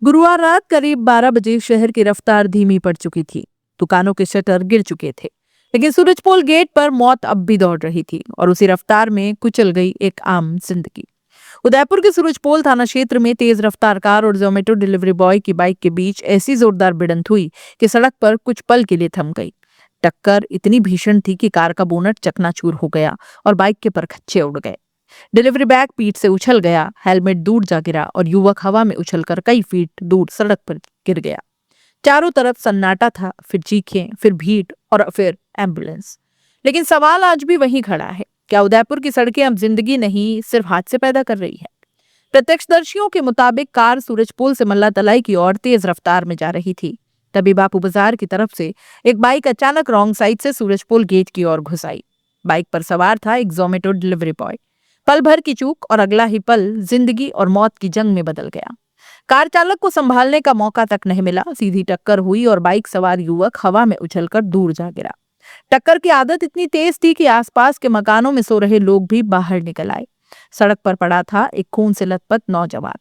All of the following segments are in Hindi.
गुरुवार रात करीब 12 बजे शहर की रफ्तार धीमी पड़ चुकी थी। दुकानों के शटर गिर चुके थे, लेकिन सूरजपोल गेट पर मौत अब भी दौड़ रही थी और उसी रफ्तार में कुचल गई एक आम जिंदगी। उदयपुर के सूरजपोल थाना क्षेत्र में तेज रफ्तार कार और जोमेटो डिलीवरी बॉय की बाइक के बीच ऐसी जोरदार भिड़ंत हुई कि सड़क पर कुछ पल के लिए थम गई। टक्कर इतनी भीषण थी कि कार का बोनट चकनाचूर हो गया और बाइक के परखच्चे उड़ गए। डिलीवरी बैग पीठ से उछल गया, हेलमेट दूर जा गिरा और युवक हवा में उछलकर कई फीट दूर सड़क पर गिर गया। चारों तरफ सन्नाटा था, फिर चीखें, फिर भीड़ और फिर एम्बुलेंस। लेकिन सवाल आज भी वहीं खड़ा है, क्या उदयपुर की सड़कें अब जिंदगी नहीं सिर्फ हादसे पैदा कर रही है? प्रत्यक्षदर्शियों के मुताबिक कार सूरजपोल से मल्ला तलाई की ओर तेज रफ्तार में जा रही थी। तभी बापू बाजार की तरफ से एक बाइक अचानक रॉन्ग साइड से सूरजपोल गेट की ओर घुस आई। बाइक पर सवार था एक जोमेटो डिलीवरी बॉय। पल भर की चूक और अगला ही पल जिंदगी और मौत की जंग में बदल गया। कार चालक को संभालने का मौका तक नहीं मिला, सीधी टक्कर हुई और बाइक सवार युवक हवा में उछलकर दूर जा गिरा। टक्कर की आदत इतनी तेज थी कि आसपास के मकानों में सो रहे लोग भी बाहर निकल आए। सड़क पर पड़ा था एक खून से लथपथ नौजवान,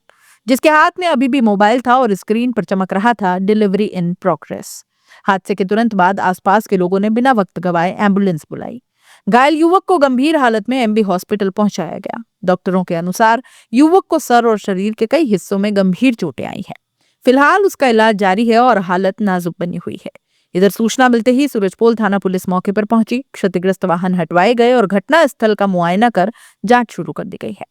जिसके हाथ में अभी भी मोबाइल था और स्क्रीन पर चमक रहा था डिलीवरी इन प्रोग्रेस। हादसे के तुरंत बाद आसपास के लोगों ने बिना वक्त गवाए एम्बुलेंस बुलाई। घायल युवक को गंभीर हालत में एमबी हॉस्पिटल पहुंचाया गया। डॉक्टरों के अनुसार युवक को सर और शरीर के कई हिस्सों में गंभीर चोटें आई हैं। फिलहाल उसका इलाज जारी है और हालत नाजुक बनी हुई है। इधर सूचना मिलते ही सूरजपोल थाना पुलिस मौके पर पहुंची। क्षतिग्रस्त वाहन हटवाए गए और घटना स्थल का मुआयना कर जांच शुरू कर दी गई है।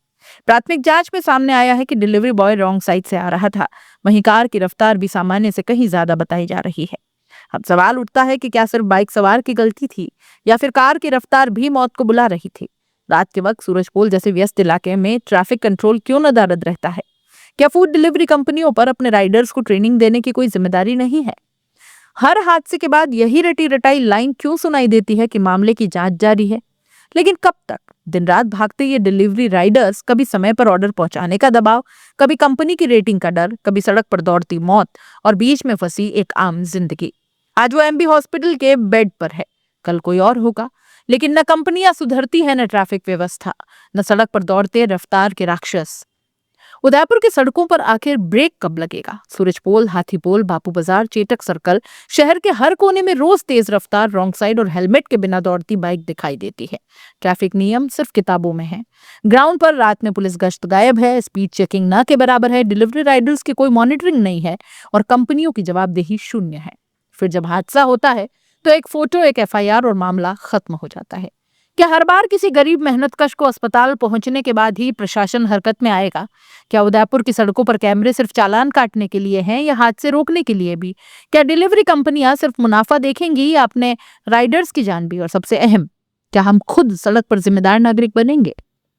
प्राथमिक जांच में सामने आया है कि डिलीवरी बॉय रॉन्ग साइड से आ रहा था, वहीं कार की रफ्तार भी सामान्य से कहीं ज्यादा बताई जा रही है। अब सवाल उठता है कि क्या सिर्फ बाइक सवार की गलती थी या फिर कार की रफ्तार भी मौत को बुला रही थी? रात के वक्त सूरजपोल जैसे व्यस्त इलाके में ट्रैफिक कंट्रोल क्यों नदारद रहता है? क्या फूड डिलीवरी कंपनियों पर अपने राइडर्स को ट्रेनिंग देने की कोई जिम्मेदारी नहीं है? हर हादसे के बाद यही रटी रटाई लाइन क्यों सुनाई देती है कि मामले की जांच जारी है? लेकिन कब तक? दिन रात भागते ये डिलीवरी राइडर्स, कभी समय पर ऑर्डर पहुंचाने का दबाव, कभी कंपनी की रेटिंग का डर, कभी सड़क पर दौड़ती मौत और बीच में फंसी एक आम जिंदगी। आज वो एमबी हॉस्पिटल के बेड पर है, कल कोई और होगा। लेकिन न कंपनियां सुधरती है, न ट्रैफिक व्यवस्था, न सड़क पर दौड़ते रफ्तार के राक्षस। उदयपुर की सड़कों पर आखिर ब्रेक कब लगेगा? सूरजपोल, हाथीपोल, बापू बाजार, चेटक सर्कल, शहर के हर कोने में रोज तेज रफ्तार, रॉन्ग साइड और हेलमेट के बिना दौड़ती बाइक दिखाई देती है। ट्रैफिक नियम सिर्फ किताबों में है, ग्राउंड पर रात में पुलिस गश्त गायब है, स्पीड चेकिंग न के बराबर है, डिलीवरी राइडर्स की कोई मॉनिटरिंग नहीं है और कंपनियों की जवाबदेही शून्य है। फिर जब हादसा होता है तो एक फोटो, एक एफआईआर और मामला खत्म हो जाता है। क्या हर बार किसी गरीब मेहनतकश को अस्पताल पहुंचने के बाद ही प्रशासन हरकत में आएगा? क्या उदयपुर की सड़कों पर कैमरे सिर्फ चालान काटने के लिए हैं या हादसे रोकने के लिए भी? क्या डिलीवरी कंपनियां सिर्फ मुनाफा देखेंगी या अपने राइडर्स की जान भी? और सबसे अहम, क्या हम खुद सड़क पर जिम्मेदार नागरिक बनेंगे?